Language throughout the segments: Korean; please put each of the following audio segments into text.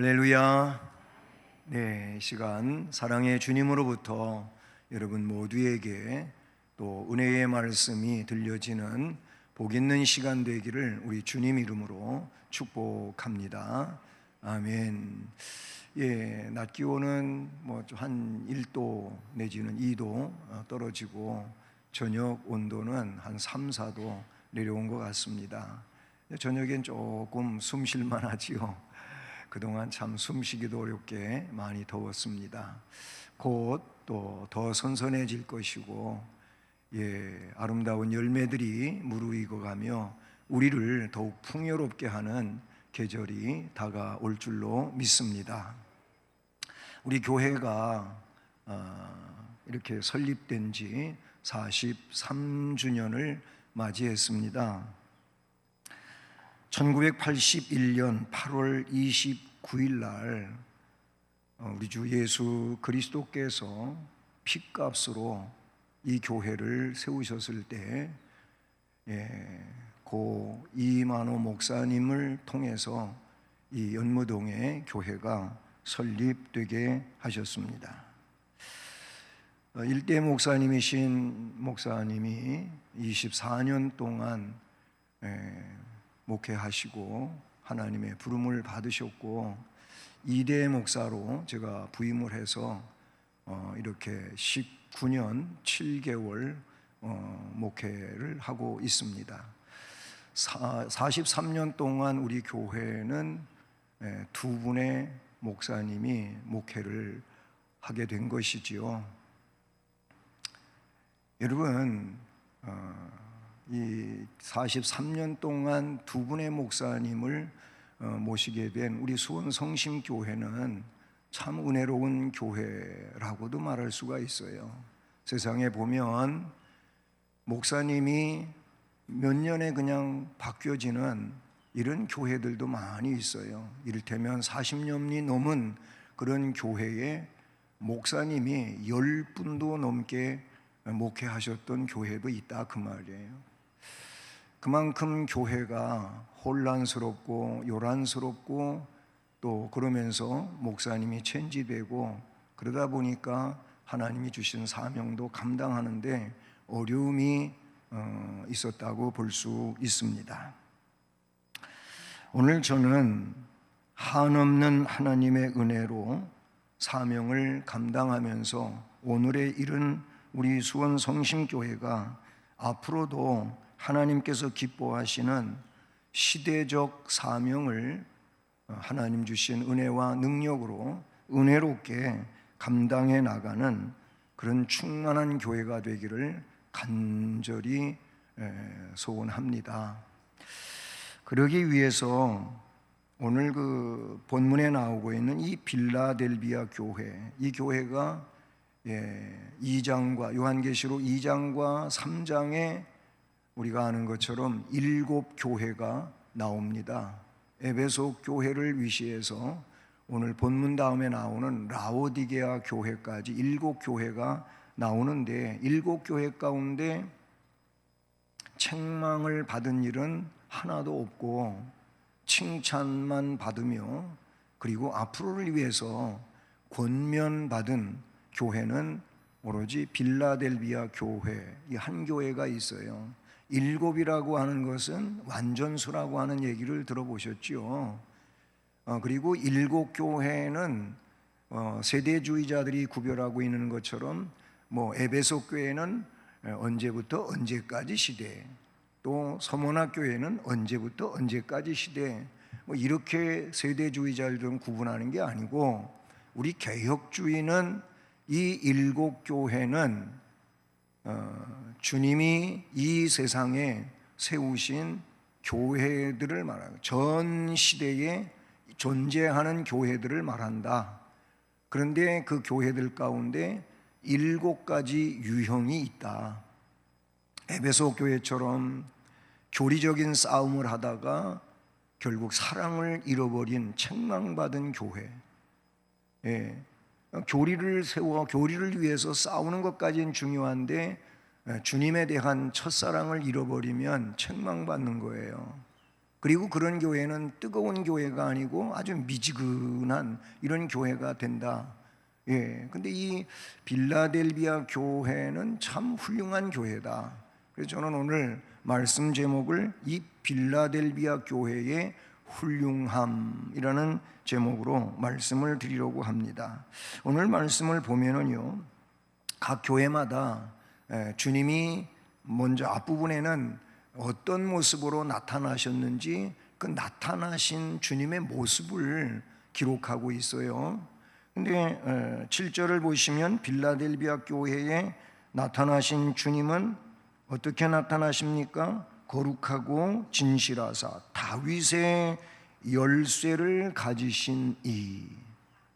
할렐루야. 네, 이 시간 사랑의 주님으로부터 여러분 모두에게 또 은혜의 말씀이 들려지는 복 있는 시간 되기를 우리 주님 이름으로 축복합니다. 아멘. 예, 낮 기온은 한 1도 내지는 2도 떨어지고 저녁 온도는 한 3, 4도 내려온 것 같습니다. 저녁엔 조금 숨 쉴만 하지요. 그동안 참 숨쉬기도 어렵게 많이 더웠습니다. 곧 또 더 선선해질 것이고, 아름다운 열매들이 무르익어가며 우리를 더욱 풍요롭게 하는 계절이 다가올 줄로 믿습니다. 우리 교회가 이렇게 설립된 지 43주년을 맞이했습니다. 1981년 8월 29일 날 우리 주 예수 그리스도께서 핏값으로 이 교회를 세우셨을 때 고 이만호 목사님을 통해서 이 연무동의 교회가 설립되게 하셨습니다. 일대 목사님이신 목사님이 24년 동안 목회하시고 하나님의 부름을 받으셨고, 2대 목사로 제가 부임을 해서 이렇게 19년 7개월 목회를 하고 있습니다. 43년 동안 우리 교회는 두 분의 목사님이 목회를 하게 된 것이지요. 여러분, 이 43년 동안 두 분의 목사님을 모시게 된 우리 수원 성심교회는 참 은혜로운 교회라고도 말할 수가 있어요. 세상에 보면 목사님이 몇 년에 그냥 바뀌어지는 이런 교회들도 많이 있어요. 이를테면 40년이 넘은 그런 교회에 목사님이 10분도 넘게 목회하셨던 교회도 있다, 그 말이에요. 그만큼 교회가 혼란스럽고 요란스럽고 또 그러면서 목사님이 체인지되고 그러다 보니까 하나님이 주신 사명도 감당하는데 어려움이 있었다고 볼 수 있습니다. 오늘 저는 한없는 하나님의 은혜로 사명을 감당하면서 오늘에 이른 우리 수원 성심교회가 앞으로도 하나님께서 기뻐하시는 시대적 사명을 하나님 주신 은혜와 능력으로 은혜롭게 감당해 나가는 그런 충만한 교회가 되기를 간절히 소원합니다. 그러기 위해서 오늘 그 본문에 나오고 있는 이 빌라델비아 교회, 이 교회가 2장과 요한계시록 2장과 3장에 우리가 아는 것처럼 7교회가 나옵니다. 에베소 교회를 위시해서 오늘 본문 다음에 나오는 라오디게아 교회까지 7교회가 나오는데, 7교회 가운데 책망을 받은 일은 하나도 없고 칭찬만 받으며, 그리고 앞으로를 위해서 권면받은 교회는 오로지 빌라델비아 교회, 이 한 교회가 있어요. 7이라고 하는 것은 완전수라고 하는 얘기를 들어보셨죠. 그리고 7교회는 세대주의자들이 구별하고 있는 것처럼 에베소 교회는 언제부터 언제까지 시대, 또 서문학 교회는 언제부터 언제까지 시대, 이렇게 세대주의자들은 구분하는 게 아니고, 우리 개혁주의는 이 7교회는 주님이 이 세상에 세우신 교회들을 말하고 전 시대에 존재하는 교회들을 말한다. 그런데 그 교회들 가운데 7가지 유형이 있다. 에베소 교회처럼 교리적인 싸움을 하다가 결국 사랑을 잃어버린 책망받은 교회, 교리를 세워 교리를 위해서 싸우는 것까지는 중요한데 주님에 대한 첫사랑을 잃어버리면 책망받는 거예요. 그리고 그런 교회는 뜨거운 교회가 아니고 아주 미지근한 이런 교회가 된다. 근데 이 빌라델비아 교회는 참 훌륭한 교회다. 그래서 저는 오늘 말씀 제목을 이 빌라델비아 교회의 훌륭함이라는 제목으로 말씀을 드리려고 합니다. 오늘 말씀을 보면은요, 각 교회마다 주님이 먼저 앞부분에는 어떤 모습으로 나타나셨는지 그 나타나신 주님의 모습을 기록하고 있어요. 근데 7절을 보시면 빌라델비아 교회에 나타나신 주님은 어떻게 나타나십니까? 거룩하고 진실하사 다윗의 열쇠를 가지신 이,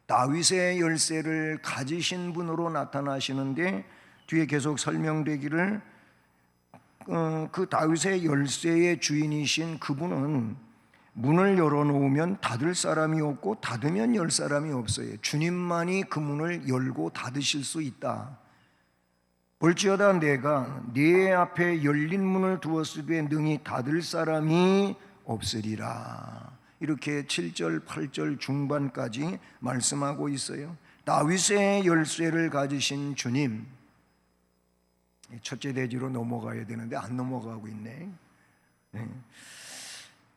다윗의 열쇠를 가지신 분으로 나타나시는데 뒤에 계속 설명되기를 그 다윗의 열쇠의 주인이신 그분은 문을 열어놓으면 닫을 사람이 없고 닫으면 열 사람이 없어요. 주님만이 그 문을 열고 닫으실 수 있다. 볼지어다 내가 네 앞에 열린 문을 두었으되 능히 닫을 사람이 없으리라. 이렇게 7절 8절 중반까지 말씀하고 있어요. 다윗의 열쇠를 가지신 주님, 첫째 대지로 넘어가야 되는데 안 넘어가고 있네.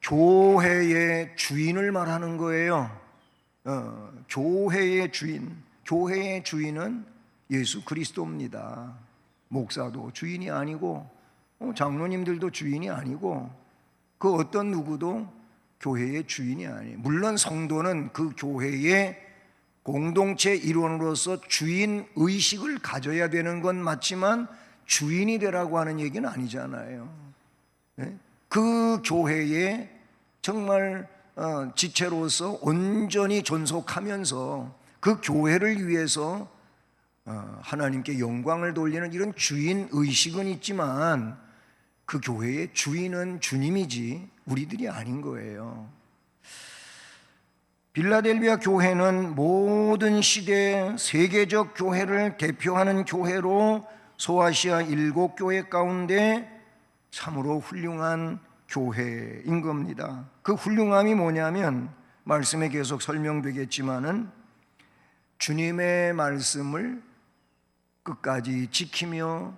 교회의 주인을 말하는 거예요. 교회의 주인은 예수 그리스도입니다. 목사도 주인이 아니고 장로님들도 주인이 아니고 그 어떤 누구도 교회의 주인이 아니에요. 물론 성도는 그 교회의 공동체 일원으로서 주인 의식을 가져야 되는 건 맞지만 주인이 되라고 하는 얘기는 아니잖아요. 그 교회에 정말 지체로서 온전히 존속하면서 그 교회를 위해서 하나님께 영광을 돌리는 이런 주인 의식은 있지만 그 교회의 주인은 주님이지 우리들이 아닌 거예요. 빌라델비아 교회는 모든 시대 세계적 교회를 대표하는 교회로 소아시아 7교회 가운데 참으로 훌륭한 교회인 겁니다. 그 훌륭함이 뭐냐면 말씀에 계속 설명되겠지만은 주님의 말씀을 끝까지 지키며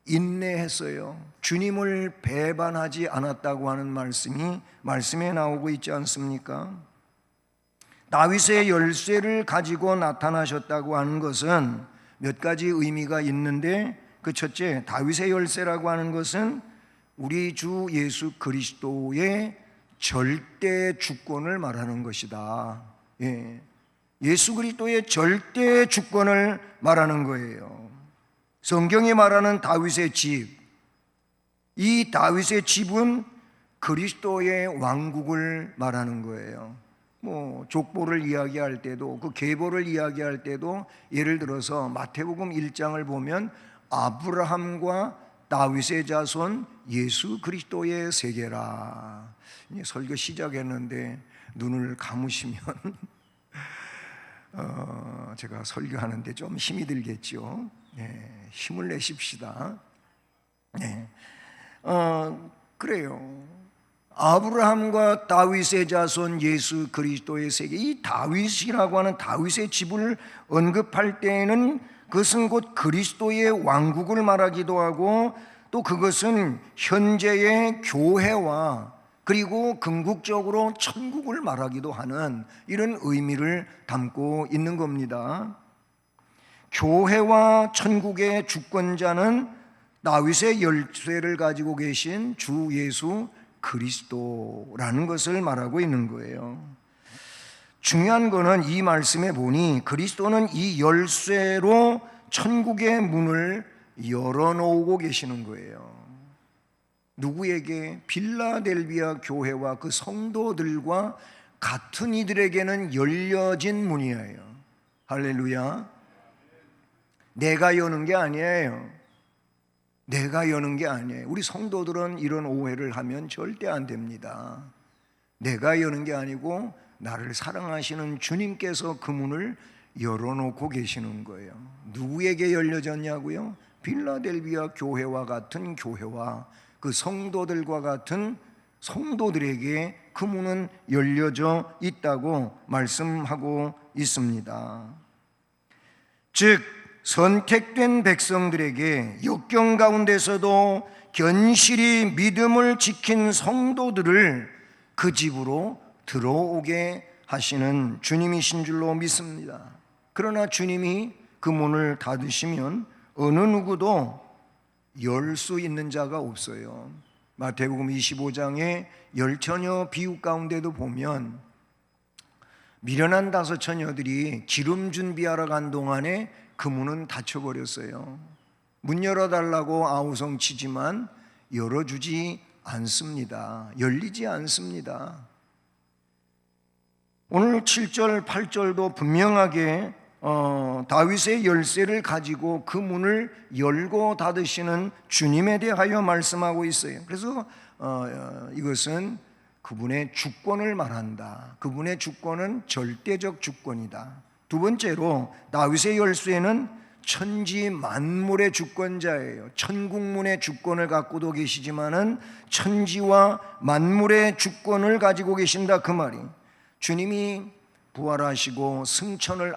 인내했어요. 주님을 배반하지 않았다고 하는 말씀이 말씀에 나오고 있지 않습니까? 다윗의 열쇠를 가지고 나타나셨다고 하는 것은 몇 가지 의미가 있는데 그 첫째, 다윗의 열쇠라고 하는 것은 우리 주 예수 그리스도의 절대 주권을 말하는 것이다. 예수 그리스도의 절대 주권을 말하는 거예요. 성경이 말하는 다윗의 집, 이 다윗의 집은 그리스도의 왕국을 말하는 거예요. 족보를 이야기할 때도 그 계보를 이야기할 때도 예를 들어서 마태복음 1장을 보면 아브라함과 다윗의 자손 예수 그리스도의 세계라. 설교 시작했는데 눈을 감으시면 제가 설교하는데 좀 힘이 들겠죠. 힘을 내십시다. 그래요. 아브라함과 다윗의 자손 예수 그리스도의 세계, 이 다윗이라고 하는 다윗의 집을 언급할 때에는 그것은 곧 그리스도의 왕국을 말하기도 하고 또 그것은 현재의 교회와 그리고 궁극적으로 천국을 말하기도 하는 이런 의미를 담고 있는 겁니다. 교회와 천국의 주권자는 다윗의 열쇠를 가지고 계신 주 예수 그리스도라는 것을 말하고 있는 거예요. 중요한 거는 이 말씀에 보니 그리스도는 이 열쇠로 천국의 문을 열어놓고 계시는 거예요. 누구에게? 빌라델비아 교회와 그 성도들과 같은 이들에게는 열려진 문이에요. 할렐루야. 내가 여는 게 아니에요. 내가 여는 게 아니에요. 우리 성도들은 이런 오해를 하면 절대 안 됩니다. 내가 여는 게 아니고 나를 사랑하시는 주님께서 그 문을 열어놓고 계시는 거예요. 누구에게 열려졌냐고요? 빌라델비아 교회와 같은 교회와 그 성도들과 같은 성도들에게 그 문은 열려져 있다고 말씀하고 있습니다. 즉 선택된 백성들에게 역경 가운데서도 견실히 믿음을 지킨 성도들을 그 집으로 들어오게 하시는 주님이신 줄로 믿습니다. 그러나 주님이 그 문을 닫으시면 어느 누구도 열 수 있는 자가 없어요. 마태복음 25장의 열 처녀 비유 가운데도 보면 미련한 5 처녀들이 기름 준비하러 간 동안에 그 문은 닫혀버렸어요. 문 열어달라고 아우성 치지만 열어주지 않습니다. 열리지 않습니다. 오늘 7절 8절도 분명하게 다윗의 열쇠를 가지고 그 문을 열고 닫으시는 주님에 대하여 말씀하고 있어요. 그래서 이것은 그분의 주권을 말한다. 그분의 주권은 절대적 주권이다. 두 번째로 다윗의 열쇠는 천지 만물의 주권자예요. 천국문의 주권을 갖고도 계시지만은 천지와 만물의 주권을 가지고 계신다, 그 말이. 주님이 부활하시고 승천을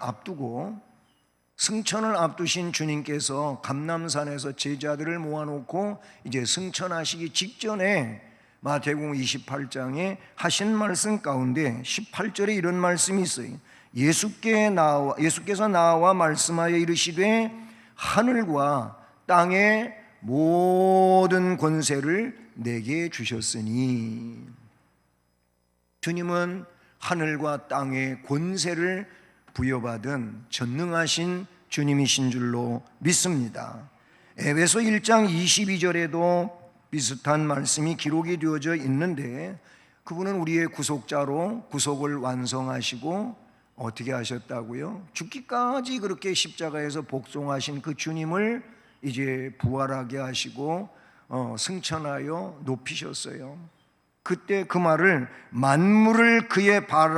앞두신 주님께서 감람산에서 제자들을 모아놓고 이제 승천하시기 직전에 마태복음 28장에 하신 말씀 가운데 18절에 이런 말씀이 있어요. 예수께서 나와 말씀하여 이르시되 하늘과 땅의 모든 권세를 내게 주셨으니. 주님은 하늘과 땅의 권세를 부여받은 전능하신 주님이신 줄로 믿습니다. 에베소 1장 22절에도 비슷한 말씀이 기록이 되어져 있는데 그분은 우리의 구속자로 구속을 완성하시고 어떻게 하셨다고요? 죽기까지 그렇게 십자가에서 복종하신 그 주님을 이제 부활하게 하시고 승천하여 높이셨어요. 그때 그 말을 만물을 그의 발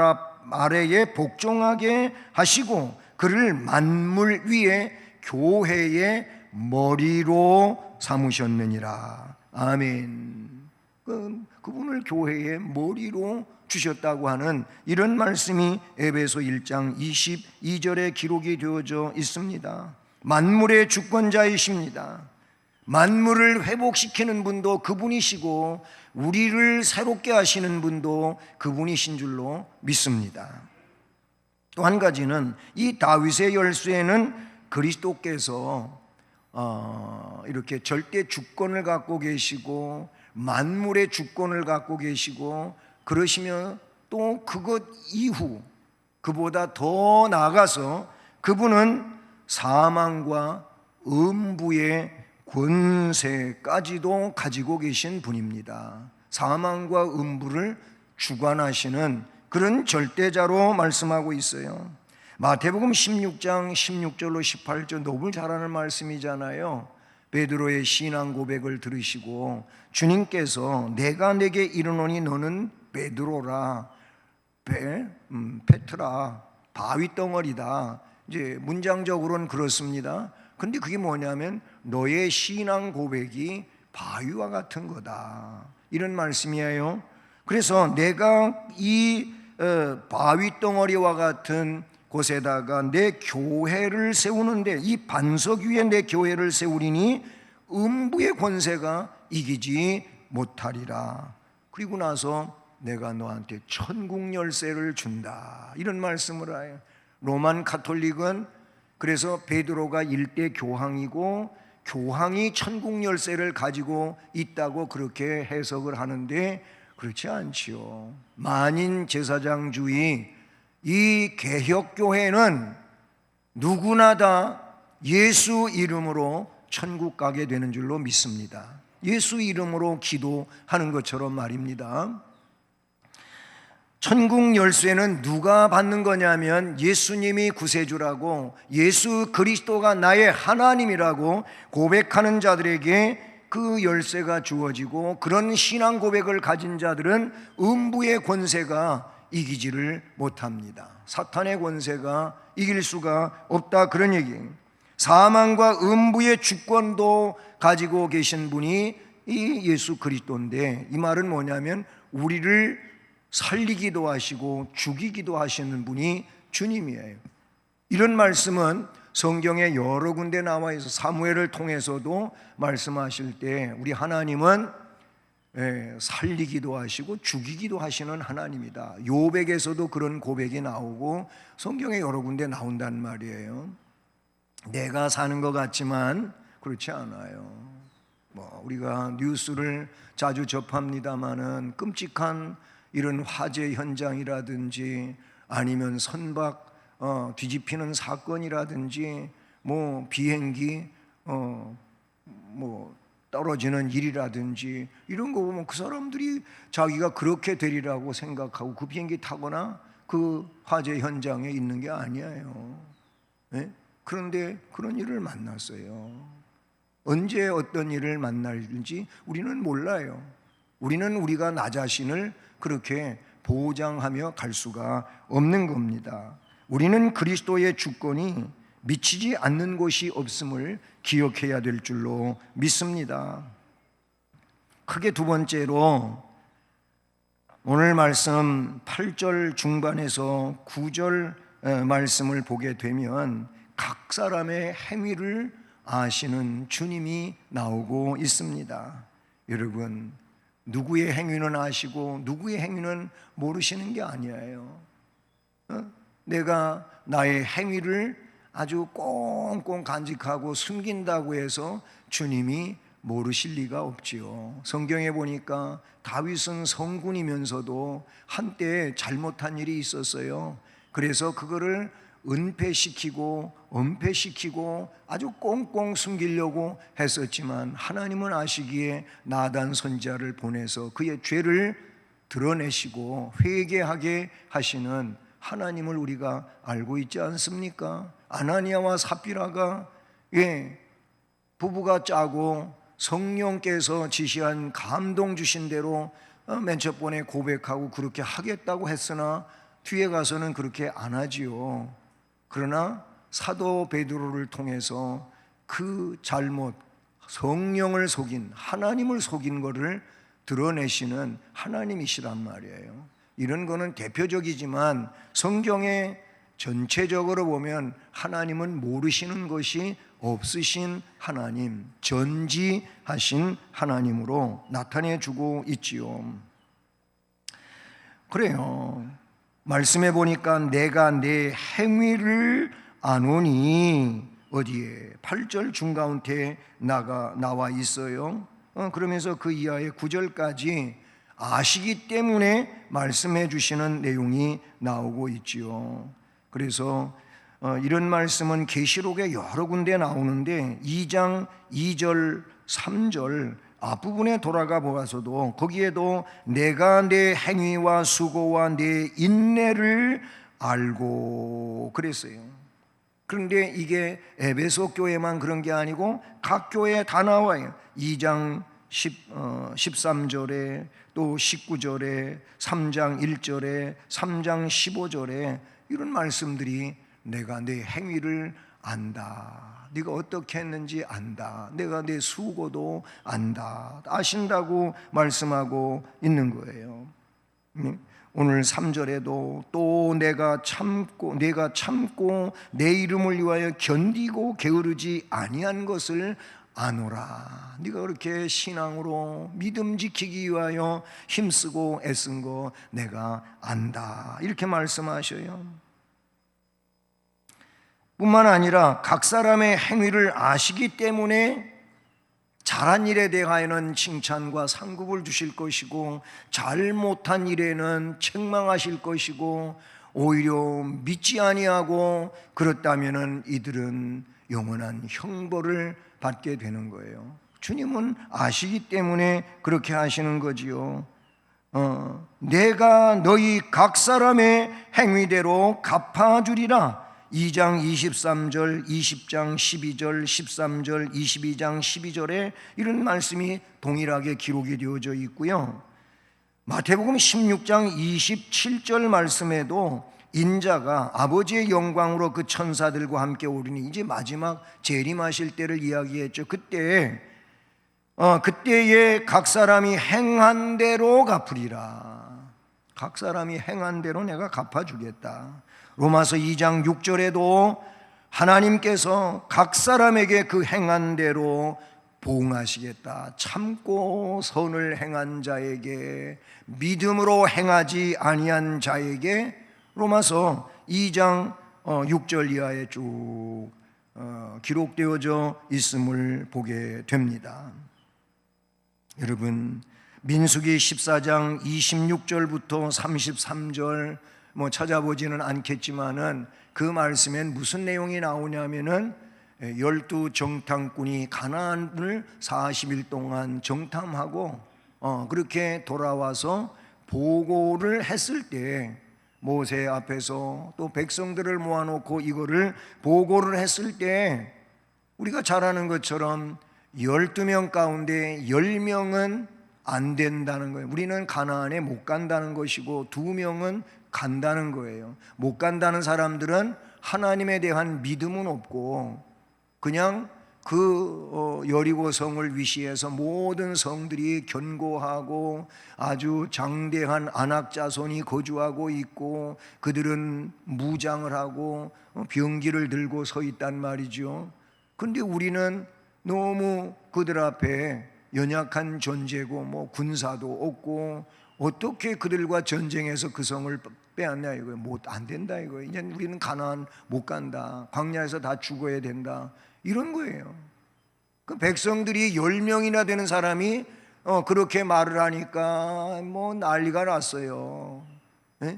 아래에 복종하게 하시고 그를 만물 위에 교회의 머리로 삼으셨느니라. 아멘. 그분을 교회의 머리로 주셨다고 하는 이런 말씀이 에베소 1장 22절에 기록이 되어져 있습니다. 만물의 주권자이십니다. 만물을 회복시키는 분도 그분이시고 우리를 새롭게 하시는 분도 그분이신 줄로 믿습니다. 또 한 가지는 이 다윗의 열쇠는 그리스도께서 이렇게 절대 주권을 갖고 계시고 만물의 주권을 갖고 계시고 그러시면 또 그것 이후 그보다 더 나아가서 그분은 사망과 음부의 권세까지도 가지고 계신 분입니다. 사망과 음부를 주관하시는 그런 절대자로 말씀하고 있어요. 마태복음 16장 16절로 18절 너무 잘 아는 말씀이잖아요. 베드로의 신앙 고백을 들으시고 주님께서 내가 내게 이르노니 너는 베드로라, 페트라, 바위덩어리다. 이제 문장적으로는 그렇습니다. 근데 그게 뭐냐면 너의 신앙 고백이 바위와 같은 거다, 이런 말씀이에요. 그래서 내가 이 바위덩어리와 같은 곳에다가 내 교회를 세우는데 이 반석 위에 내 교회를 세우리니 음부의 권세가 이기지 못하리라. 그리고 나서 내가 너한테 천국 열쇠를 준다, 이런 말씀을 해요. 로만 가톨릭은 그래서 베드로가 일대 교황이고 교황이 천국 열쇠를 가지고 있다고 그렇게 해석을 하는데 그렇지 않지요. 만인 제사장주의 이 개혁교회는 누구나 다 예수 이름으로 천국 가게 되는 줄로 믿습니다. 예수 이름으로 기도하는 것처럼 말입니다. 천국 열쇠는 누가 받는 거냐면 예수님이 구세주라고, 예수 그리스도가 나의 하나님이라고 고백하는 자들에게 그 열쇠가 주어지고, 그런 신앙 고백을 가진 자들은 음부의 권세가 이기지를 못합니다. 사탄의 권세가 이길 수가 없다, 그런 얘기예요. 사망과 음부의 주권도 가지고 계신 분이 이 예수 그리스도인데, 이 말은 뭐냐면 우리를 살리기도 하시고 죽이기도 하시는 분이 주님이에요. 이런 말씀은 성경에 여러 군데 나와 있어. 사무엘을 통해서도 말씀하실 때 우리 하나님은 살리기도 하시고 죽이기도 하시는 하나님이다. 욥에게서도 그런 고백이 나오고 성경에 여러 군데 나온단 말이에요. 내가 사는 것 같지만 그렇지 않아요. 우리가 뉴스를 자주 접합니다마는 끔찍한 이런 화재 현장이라든지 아니면 선박 뒤집히는 사건이라든지 비행기 떨어지는 일이라든지 이런 거 보면 그 사람들이 자기가 그렇게 되리라고 생각하고 그 비행기 타거나 그 화재 현장에 있는 게 아니에요. 네? 그런데 그런 일을 만났어요. 언제 어떤 일을 만날지 우리는 몰라요. 우리는 우리가 나 자신을 그렇게 보장하며 갈 수가 없는 겁니다. 우리는 그리스도의 주권이 미치지 않는 곳이 없음을 기억해야 될 줄로 믿습니다. 크게 두 번째로 오늘 말씀 8절 중반에서 9절 말씀을 보게 되면 각 사람의 행위를 아시는 주님이 나오고 있습니다. 여러분, 누구의 행위는 아시고 누구의 행위는 모르시는 게 아니에요. 내가 나의 행위를 아주 꽁꽁 간직하고 숨긴다고 해서 주님이 모르실 리가 없지요. 성경에 보니까 다윗은 성군이면서도 한때 잘못한 일이 있었어요. 그래서 그거를 은폐시키고 은폐시키고 아주 꽁꽁 숨기려고 했었지만 하나님은 아시기에 나단 선지자를 보내서 그의 죄를 드러내시고 회개하게 하시는 하나님을 우리가 알고 있지 않습니까? 아나니아와 삽비라가 부부가 짜고 성령께서 지시한 감동 주신 대로 맨 첫 번에 고백하고 그렇게 하겠다고 했으나 뒤에 가서는 그렇게 안 하지요. 그러나 사도 베드로를 통해서 그 잘못, 성령을 속인, 하나님을 속인 것을 드러내시는 하나님이시란 말이에요. 이런 거는 대표적이지만 성경에 전체적으로 보면 하나님은 모르시는 것이 없으신 하나님, 전지하신 하나님으로 나타내주고 있지요. 그래요. 말씀해 보니까 내가 내 행위를 아노니 어디에? 8절 중가운데 나와 있어요. 그러면서 그 이하의 9절까지 아시기 때문에 말씀해 주시는 내용이 나오고 있지요. 그래서 이런 말씀은 계시록에 여러 군데 나오는데 2장 2절 3절 앞부분에 돌아가 보아서도 거기에도 내가 내 행위와 수고와 내 인내를 알고 그랬어요. 그런데 이게 에베소 교회만 그런 게 아니고 각 교회에 다 나와요. 2장 13절에 또 19절에 3장 1절에 3장 15절에 이런 말씀들이 내가 내 행위를 안다. 네가 어떻게 했는지 안다. 내가 내 수고도 안다. 아신다고 말씀하고 있는 거예요. 오늘 3절에도 또 내가 참고 내 이름을 위하여 견디고 게으르지 아니한 것을 아노라. 네가 그렇게 신앙으로 믿음 지키기 위하여 힘쓰고 애쓴 거 내가 안다. 이렇게 말씀하셔요. 뿐만 아니라 각 사람의 행위를 아시기 때문에 잘한 일에 대하여는 칭찬과 상급을 주실 것이고 잘못한 일에는 책망하실 것이고 오히려 믿지 아니하고 그렇다면은 이들은 영원한 형벌을 받게 되는 거예요. 주님은 아시기 때문에 그렇게 하시는 거지요. 내가 너희 각 사람의 행위대로 갚아주리라. 2장 23절, 20장 12절, 13절, 22장 12절에 이런 말씀이 동일하게 기록이 되어져 있고요. 마태복음 16장 27절 말씀에도 인자가 아버지의 영광으로 그 천사들과 함께 오르니 이제 마지막 재림하실 때를 이야기했죠. 그때 그때에 각 사람이 행한 대로 갚으리라. 각 사람이 행한 대로 내가 갚아주겠다. 로마서 2장 6절에도 하나님께서 각 사람에게 그 행한 대로 보응하시겠다. 참고 선을 행한 자에게, 믿음으로 행하지 아니한 자에게, 로마서 2장 6절 이하에 쭉 기록되어져 있음을 보게 됩니다. 여러분, 민수기 14장 26절부터 33절 찾아보지는 않겠지만은 그 말씀엔 무슨 내용이 나오냐면은 12 정탐꾼이 가나안을 40일 동안 정탐하고 그렇게 돌아와서 보고를 했을 때, 모세 앞에서 또 백성들을 모아놓고 이거를 보고를 했을 때, 우리가 잘 아는 것처럼 12명 가운데 10명은 안 된다는 거예요. 우리는 가나안에 못 간다는 것이고 2명은 간다는 거예요. 못 간다는 사람들은 하나님에 대한 믿음은 없고 그냥 그 여리고 성을 위시해서 모든 성들이 견고하고 아주 장대한 안악 자손이 거주하고 있고 그들은 무장을 하고 병기를 들고 서 있단 말이죠. 근데 우리는 너무 그들 앞에 연약한 존재고 군사도 없고 어떻게 그들과 전쟁해서 그 성을 빼앗냐 이거예요. 못 안 된다 이거예요. 이제 우리는 가나안 못 간다. 광야에서 다 죽어야 된다. 이런 거예요. 그 백성들이 10명이나 되는 사람이 그렇게 말을 하니까 난리가 났어요. 네?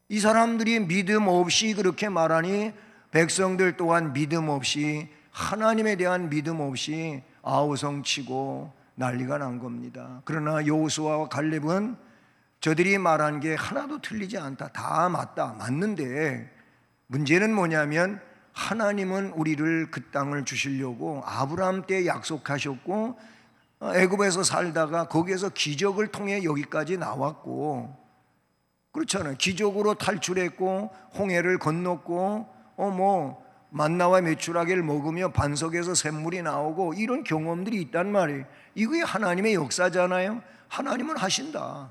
이 사람들이 믿음 없이 그렇게 말하니 백성들 또한 믿음 없이, 하나님에 대한 믿음 없이 아우성치고 난리가 난 겁니다. 그러나 여호수아와 갈렙은 저들이 말한 게 하나도 틀리지 않다. 다 맞다. 맞는데 문제는 뭐냐면 하나님은 우리를 그 땅을 주시려고 아브라함 때 약속하셨고 애굽에서 살다가 거기에서 기적을 통해 여기까지 나왔고, 그렇잖아요. 기적으로 탈출했고 홍해를 건넜고 만나와 메추라기를 먹으며 반석에서 샘물이 나오고 이런 경험들이 있단 말이에요. 이게 하나님의 역사잖아요. 하나님은 하신다.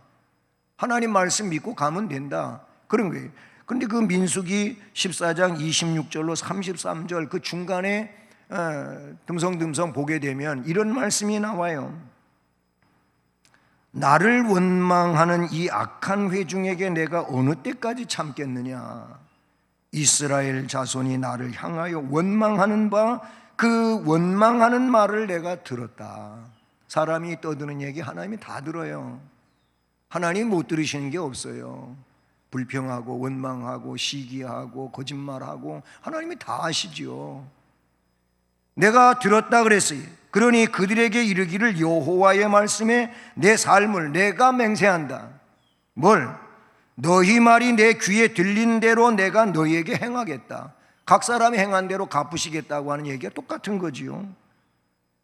하나님 말씀 믿고 가면 된다. 그런 거예요. 그런데 그 민수기 14장 26절로 33절 그 중간에 듬성듬성 보게 되면 이런 말씀이 나와요. 나를 원망하는 이 악한 회중에게 내가 어느 때까지 참겠느냐. 이스라엘 자손이 나를 향하여 원망하는 바 그 원망하는 말을 내가 들었다. 사람이 떠드는 얘기 하나님이 다 들어요. 하나님 못 들으시는 게 없어요. 불평하고 원망하고 시기하고 거짓말하고 하나님이 다 아시죠. 내가 들었다 그랬어요. 그러니 그들에게 이르기를 여호와의 말씀에 내 삶을 내가 맹세한다. 뭘? 너희 말이 내 귀에 들린 대로 내가 너희에게 행하겠다. 각 사람이 행한 대로 갚으시겠다고 하는 얘기가 똑같은 거지요.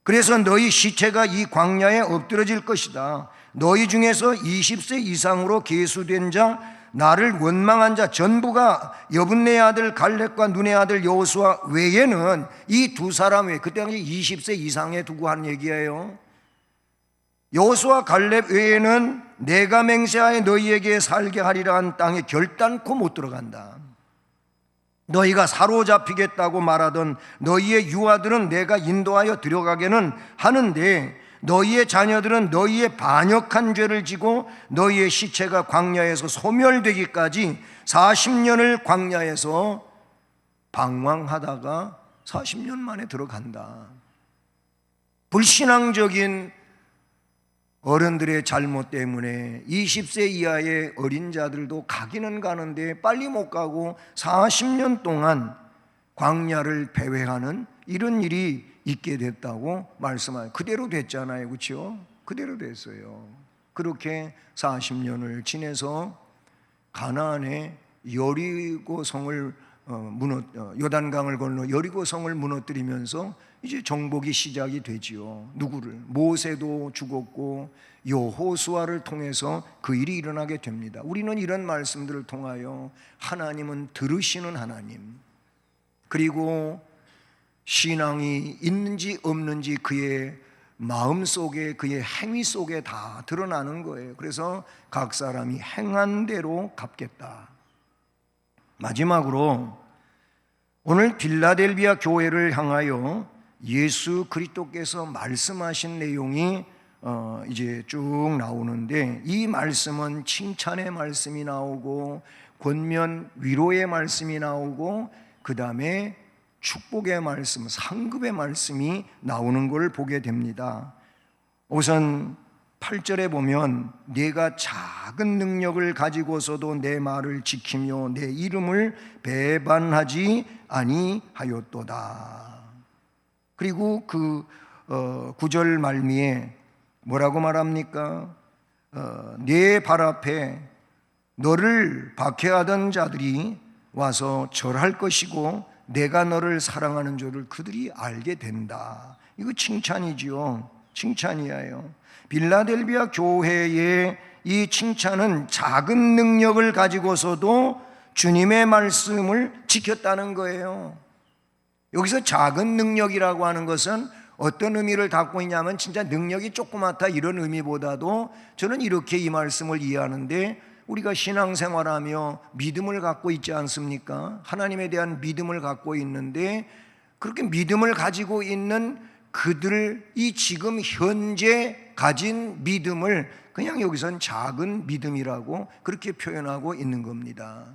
그래서 너희 시체가 이 광야에 엎드러질 것이다. 너희 중에서 20세 이상으로 계수된 자, 나를 원망한 자 전부가 여분네 아들 갈렙과 눈의 아들 여호수아 외에는 이 두 사람 외에, 그때 당시 20세 이상에 두고 한 얘기예요. 여호수아 갈렙 외에는 내가 맹세하여 너희에게 살게 하리라 한 땅에 결단코 못 들어간다. 너희가 사로잡히겠다고 말하던 너희의 유아들은 내가 인도하여 들어가게는 하는데 너희의 자녀들은 너희의 반역한 죄를 지고 너희의 시체가 광야에서 소멸되기까지 40년을 광야에서 방황하다가 40년 만에 들어간다. 불신앙적인 어른들의 잘못 때문에 20세 이하의 어린 자들도 가기는 가는데 빨리 못 가고 40년 동안 광야를 배회하는 이런 일이 있게 됐다고 말씀하요. 그대로 됐잖아요. 그렇죠? 그대로 됐어요. 그렇게 40년을 지내서 가나안의 여리고 성을 요단강을 건너 여리고 성을 무너뜨리면서 이제 정복이 시작이 되지요. 누구를? 모세도 죽었고 여호수아를 통해서 그 일이 일어나게 됩니다. 우리는 이런 말씀들을 통하여 하나님은 들으시는 하나님, 그리고 신앙이 있는지 없는지 그의 마음 속에, 그의 행위 속에 다 드러나는 거예요. 그래서 각 사람이 행한 대로 갚겠다. 마지막으로 오늘 빌라델비아 교회를 향하여 예수 그리스도께서 말씀하신 내용이 이제 쭉 나오는데, 이 말씀은 칭찬의 말씀이 나오고 권면 위로의 말씀이 나오고 그 다음에 축복의 말씀, 상급의 말씀이 나오는 걸 보게 됩니다. 우선 8절에 보면 내가 작은 능력을 가지고서도 내 말을 지키며 내 이름을 배반하지 아니하였도다. 그리고 그 9절 말미에 뭐라고 말합니까? 내 발 앞에 너를 박해하던 자들이 와서 절할 것이고 내가 너를 사랑하는 줄을 그들이 알게 된다. 이거 칭찬이지요. 칭찬이에요. 빌라델비아 교회의 이 칭찬은 작은 능력을 가지고서도 주님의 말씀을 지켰다는 거예요. 여기서 작은 능력이라고 하는 것은 어떤 의미를 갖고 있냐면 진짜 능력이 조그맣다 이런 의미보다도 저는 이렇게 이 말씀을 이해하는데, 우리가 신앙생활하며 믿음을 갖고 있지 않습니까? 하나님에 대한 믿음을 갖고 있는데, 그렇게 믿음을 가지고 있는 그들이 지금 현재 가진 믿음을 그냥 여기선 작은 믿음이라고 그렇게 표현하고 있는 겁니다.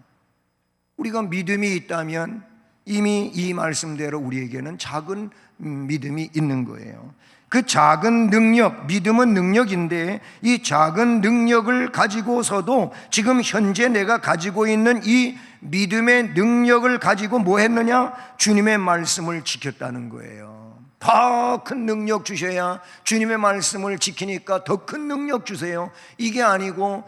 우리가 믿음이 있다면 이미 이 말씀대로 우리에게는 작은 믿음이 있는 거예요. 그 작은 능력, 믿음은 능력인데 이 작은 능력을 가지고서도 지금 현재 내가 가지고 있는 이 믿음의 능력을 가지고 뭐 했느냐? 주님의 말씀을 지켰다는 거예요. 더 큰 능력 주셔야, 주님의 말씀을 지키니까 더 큰 능력 주세요, 이게 아니고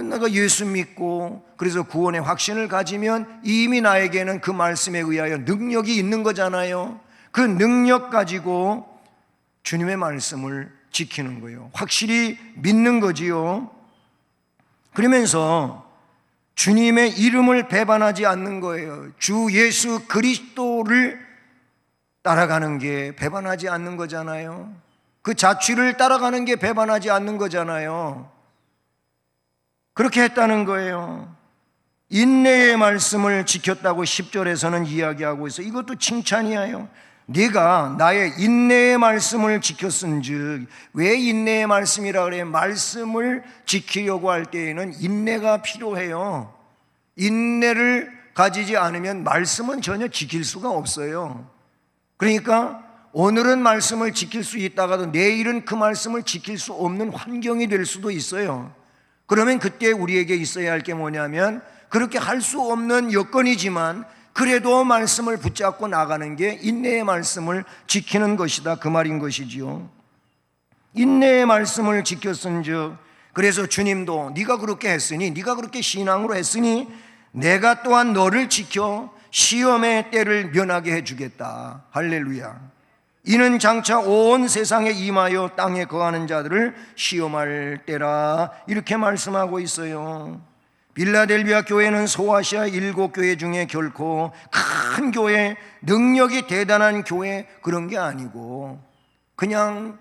내가 예수 믿고 그래서 구원의 확신을 가지면 이미 나에게는 그 말씀에 의하여 능력이 있는 거잖아요. 그 능력 가지고 주님의 말씀을 지키는 거예요. 확실히 믿는 거지요. 그러면서 주님의 이름을 배반하지 않는 거예요. 주 예수 그리스도를 따라가는 게 배반하지 않는 거잖아요. 그 자취를 따라가는 게 배반하지 않는 거잖아요. 그렇게 했다는 거예요. 인내의 말씀을 지켰다고 10절에서는 이야기하고 있어요. 이것도 칭찬이에요. 네가 나의 인내의 말씀을 지켰은즉, 왜 인내의 말씀이라 그래요? 말씀을 지키려고 할 때에는 인내가 필요해요. 인내를 가지지 않으면 말씀은 전혀 지킬 수가 없어요. 그러니까 오늘은 말씀을 지킬 수 있다가도 내일은 그 말씀을 지킬 수 없는 환경이 될 수도 있어요. 그러면 그때 우리에게 있어야 할 게 뭐냐면, 그렇게 할 수 없는 여건이지만 그래도 말씀을 붙잡고 나가는 게 인내의 말씀을 지키는 것이다, 그 말인 것이지요. 인내의 말씀을 지켰은즉, 그래서 주님도 네가 그렇게 했으니, 네가 그렇게 신앙으로 했으니 내가 또한 너를 지켜 시험의 때를 면하게 해주겠다. 할렐루야. 이는 장차 온 세상에 임하여 땅에 거하는 자들을 시험할 때라, 이렇게 말씀하고 있어요. 빌라델비아 교회는 소아시아 7교회 중에 결코 큰 교회, 능력이 대단한 교회 그런 게 아니고, 그냥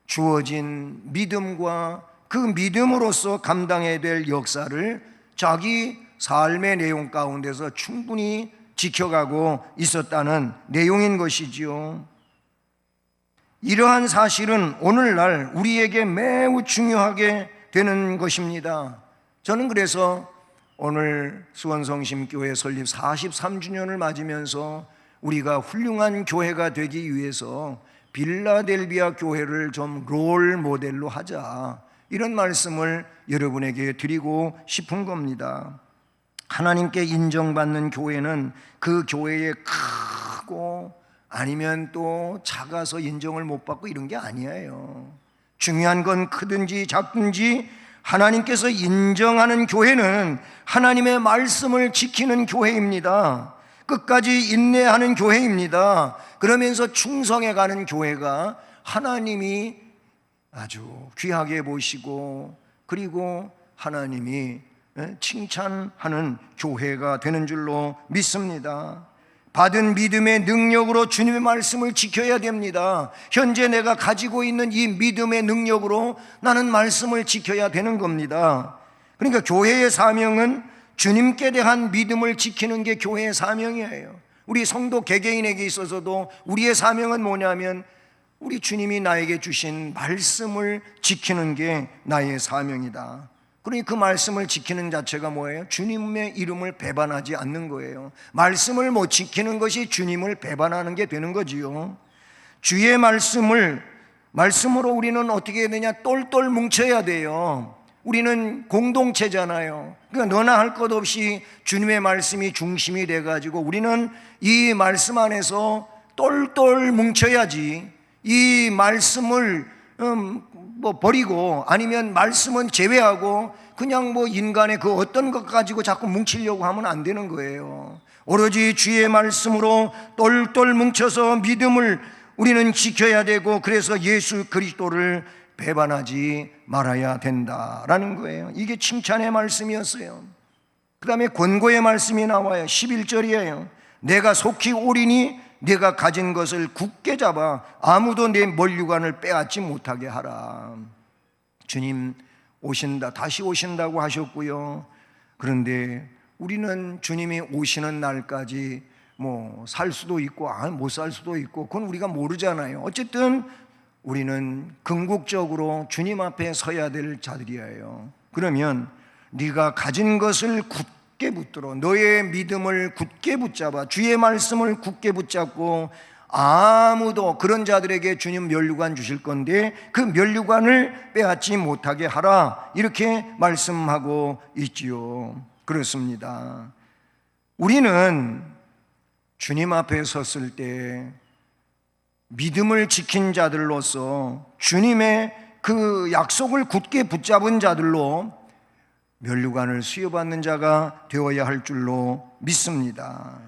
주어진 믿음과 그 믿음으로써 감당해야 될 역사를 자기 삶의 내용 가운데서 충분히 지켜가고 있었다는 내용인 것이지요. 이러한 사실은 오늘날 우리에게 매우 중요하게 되는 것입니다. 저는 그래서 오늘 수원성심교회 설립 43주년을 맞으면서 우리가 훌륭한 교회가 되기 위해서 빌라델비아 교회를 좀 롤 모델로 하자, 이런 말씀을 여러분에게 드리고 싶은 겁니다. 하나님께 인정받는 교회는 그 교회에 크고 아니면 또 작아서 인정을 못 받고 이런 게 아니에요. 중요한 건 크든지 작든지 하나님께서 인정하는 교회는 하나님의 말씀을 지키는 교회입니다. 끝까지 인내하는 교회입니다. 그러면서 충성해 가는 교회가 하나님이 아주 귀하게 보시고, 그리고 하나님이 칭찬하는 교회가 되는 줄로 믿습니다. 받은 믿음의 능력으로 주님의 말씀을 지켜야 됩니다. 현재 내가 가지고 있는 이 믿음의 능력으로 나는 말씀을 지켜야 되는 겁니다. 그러니까 교회의 사명은 주님께 대한 믿음을 지키는 게 교회의 사명이에요. 우리 성도 개개인에게 있어서도 우리의 사명은 뭐냐면 우리 주님이 나에게 주신 말씀을 지키는 게 나의 사명이다. 그러니 그 말씀을 지키는 자체가 뭐예요? 주님의 이름을 배반하지 않는 거예요. 말씀을 못 지키는 것이 주님을 배반하는 게 되는 거지요. 주의 말씀으로 우리는 어떻게 해야 되냐? 똘똘 뭉쳐야 돼요. 우리는 공동체잖아요. 그러니까 너나 할 것 없이 주님의 말씀이 중심이 돼가지고 우리는 이 말씀 안에서 똘똘 뭉쳐야지, 이 말씀을 버리고 아니면 말씀은 제외하고 그냥 인간의 그 어떤 것 가지고 자꾸 뭉치려고 하면 안 되는 거예요. 오로지 주의 말씀으로 똘똘 뭉쳐서 믿음을 우리는 지켜야 되고, 그래서 예수 그리스도를 배반하지 말아야 된다라는 거예요. 이게 칭찬의 말씀이었어요. 그 다음에 권고의 말씀이 나와요. 11절이에요. 내가 속히 오리니 내가 가진 것을 굳게 잡아 아무도 내 면류관을 빼앗지 못하게 하라. 주님 오신다, 다시 오신다고 하셨고요. 그런데 우리는 주님이 오시는 날까지 살 수도 있고 못 살 수도 있고 그건 우리가 모르잖아요. 어쨌든 우리는 궁극적으로 주님 앞에 서야 될 자들이에요. 그러면 네가 가진 것을 굳게 붙들어, 너의 믿음을 굳게 붙잡아, 주의 말씀을 굳게 붙잡고, 아무도 그런 자들에게 주님 면류관 주실 건데 그 면류관을 빼앗지 못하게 하라, 이렇게 말씀하고 있지요. 그렇습니다. 우리는 주님 앞에 섰을 때 믿음을 지킨 자들로서 주님의 그 약속을 굳게 붙잡은 자들로 면류관을 수여받는 자가 되어야 할 줄로 믿습니다.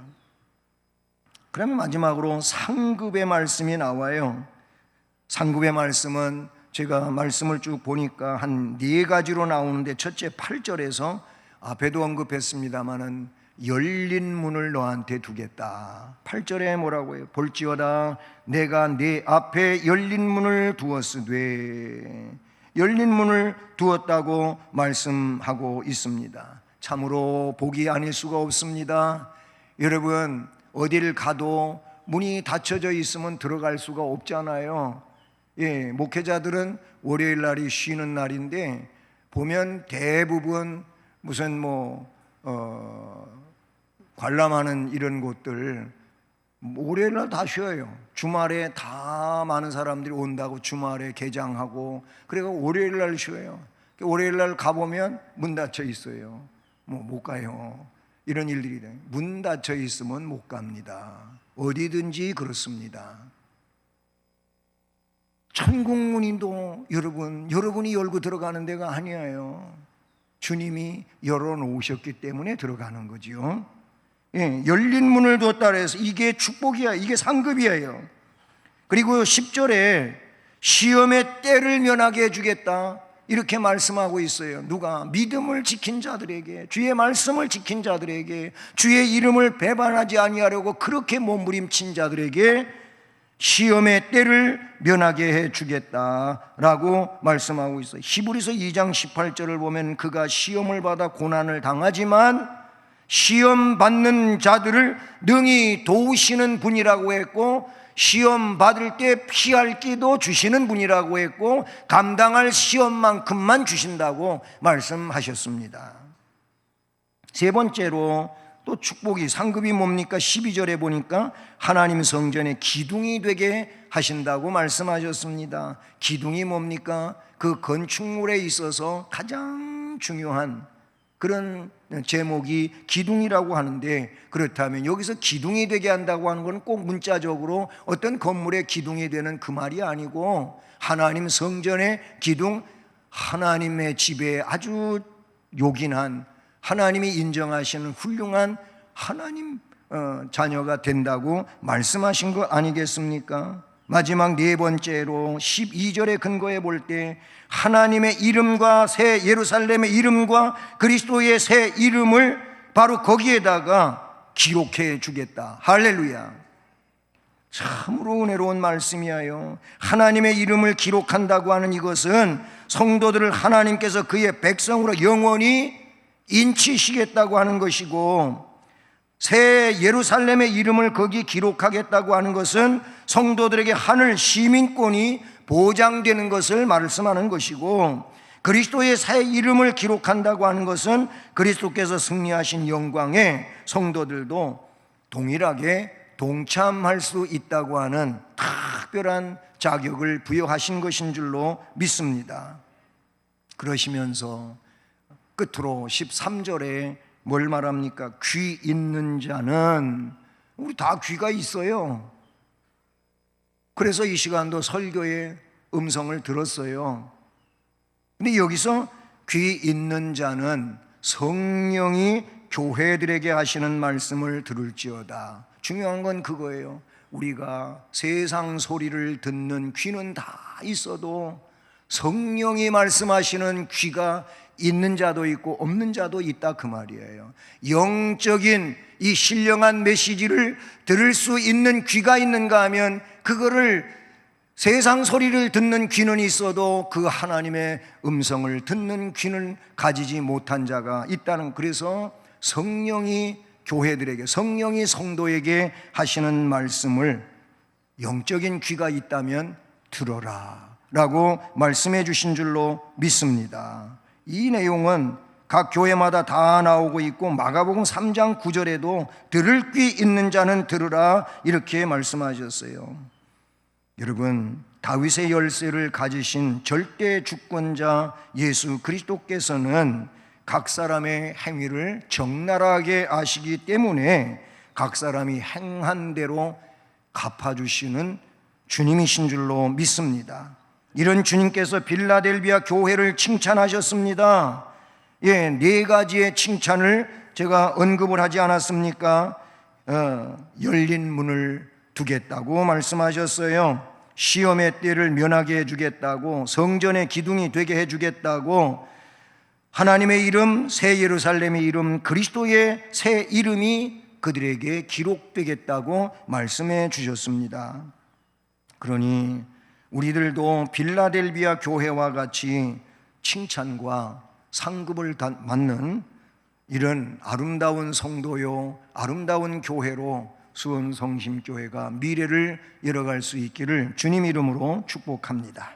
그러면 마지막으로 상급의 말씀이 나와요. 상급의 말씀은 제가 말씀을 쭉 보니까 한 4가지로 나오는데, 첫째 8절에서 앞에도 언급했습니다마는 열린 문을 너한테 두겠다. 8절에 뭐라고 해요? 볼지어다 내가 네 앞에 열린 문을 두었으되, 열린 문을 두었다고 말씀하고 있습니다. 참으로 복이 아닐 수가 없습니다. 여러분, 어디를 가도 문이 닫혀져 있으면 들어갈 수가 없잖아요. 목회자들은 월요일 날이 쉬는 날인데 보면 대부분 무슨 관람하는 이런 곳들 월요일 날 다 쉬어요. 주말에 다 많은 사람들이 온다고 주말에 개장하고, 그래서 월요일 날 쉬어요. 월요일 날 가보면 문 닫혀 있어요. 못 가요. 이런 일들이 돼요. 문 닫혀 있으면 못 갑니다. 어디든지 그렇습니다. 천국 문인도 여러분이 열고 들어가는 데가 아니에요. 주님이 열어놓으셨기 때문에 들어가는 거지요. 열린 문을 두었다 그래서 이게 축복이야, 이게 상급이에요. 그리고 10절에 시험의 때를 면하게 해주겠다, 이렇게 말씀하고 있어요. 누가? 믿음을 지킨 자들에게, 주의 말씀을 지킨 자들에게, 주의 이름을 배반하지 아니하려고 그렇게 몸부림친 자들에게 시험의 때를 면하게 해주겠다라고 말씀하고 있어요. 히브리서 2장 18절을 보면 그가 시험을 받아 고난을 당하지만 시험 받는 자들을 능히 도우시는 분이라고 했고, 시험 받을 때 피할 기도 주시는 분이라고 했고, 감당할 시험만큼만 주신다고 말씀하셨습니다. 세 번째로 또 축복이, 상급이 뭡니까? 12절에 보니까 하나님 성전에 기둥이 되게 하신다고 말씀하셨습니다. 기둥이 뭡니까? 그 건축물에 있어서 가장 중요한 그런 제목이 기둥이라고 하는데, 그렇다면 여기서 기둥이 되게 한다고 하는 건 꼭 문자적으로 어떤 건물의 기둥이 되는 그 말이 아니고, 하나님 성전의 기둥, 하나님의 집에 아주 요긴한, 하나님이 인정하시는 훌륭한 하나님 자녀가 된다고 말씀하신 거 아니겠습니까? 마지막 네 번째로 12절에 근거해 볼 때 하나님의 이름과 새 예루살렘의 이름과 그리스도의 새 이름을 바로 거기에다가 기록해 주겠다. 할렐루야. 참으로 은혜로운 말씀이에요. 하나님의 이름을 기록한다고 하는 이것은 성도들을 하나님께서 그의 백성으로 영원히 인치시겠다고 하는 것이고, 새 예루살렘의 이름을 거기 기록하겠다고 하는 것은 성도들에게 하늘 시민권이 보장되는 것을 말씀하는 것이고, 그리스도의 새 이름을 기록한다고 하는 것은 그리스도께서 승리하신 영광에 성도들도 동일하게 동참할 수 있다고 하는 특별한 자격을 부여하신 것인 줄로 믿습니다. 그러시면서 끝으로 13절에 뭘 말합니까? 귀 있는 자는, 우리 다 귀가 있어요. 그래서 이 시간도 설교의 음성을 들었어요. 근데 여기서 귀 있는 자는 성령이 교회들에게 하시는 말씀을 들을지어다. 중요한 건 그거예요. 우리가 세상 소리를 듣는 귀는 다 있어도 성령이 말씀하시는 귀가 있는 자도 있고 없는 자도 있다, 그 말이에요. 영적인 이 신령한 메시지를 들을 수 있는 귀가 있는가 하면, 그거를 세상 소리를 듣는 귀는 있어도 그 하나님의 음성을 듣는 귀는 가지지 못한 자가 있다는, 그래서 성령이 교회들에게, 성령이 성도에게 하시는 말씀을 영적인 귀가 있다면 들어라 라고 말씀해 주신 줄로 믿습니다. 이 내용은 각 교회마다 다 나오고 있고, 마가복음 3장 9절에도 들을 귀 있는 자는 들으라 이렇게 말씀하셨어요. 여러분, 다윗의 열쇠를 가지신 절대 주권자 예수 그리스도께서는 각 사람의 행위를 적나라하게 아시기 때문에 각 사람이 행한 대로 갚아주시는 주님이신 줄로 믿습니다. 이런 주님께서 빌라델비아 교회를 칭찬하셨습니다. 네 가지의 칭찬을 제가 언급을 하지 않았습니까? 열린 문을 두겠다고 말씀하셨어요. 시험의 때를 면하게 해주겠다고, 성전의 기둥이 되게 해주겠다고, 하나님의 이름, 새 예루살렘의 이름, 그리스도의 새 이름이 그들에게 기록되겠다고 말씀해 주셨습니다. 그러니 우리들도 빌라델비아 교회와 같이 칭찬과 상급을 받는 이런 아름다운 성도요, 아름다운 교회로 수원성심교회가 미래를 열어갈 수 있기를 주님 이름으로 축복합니다.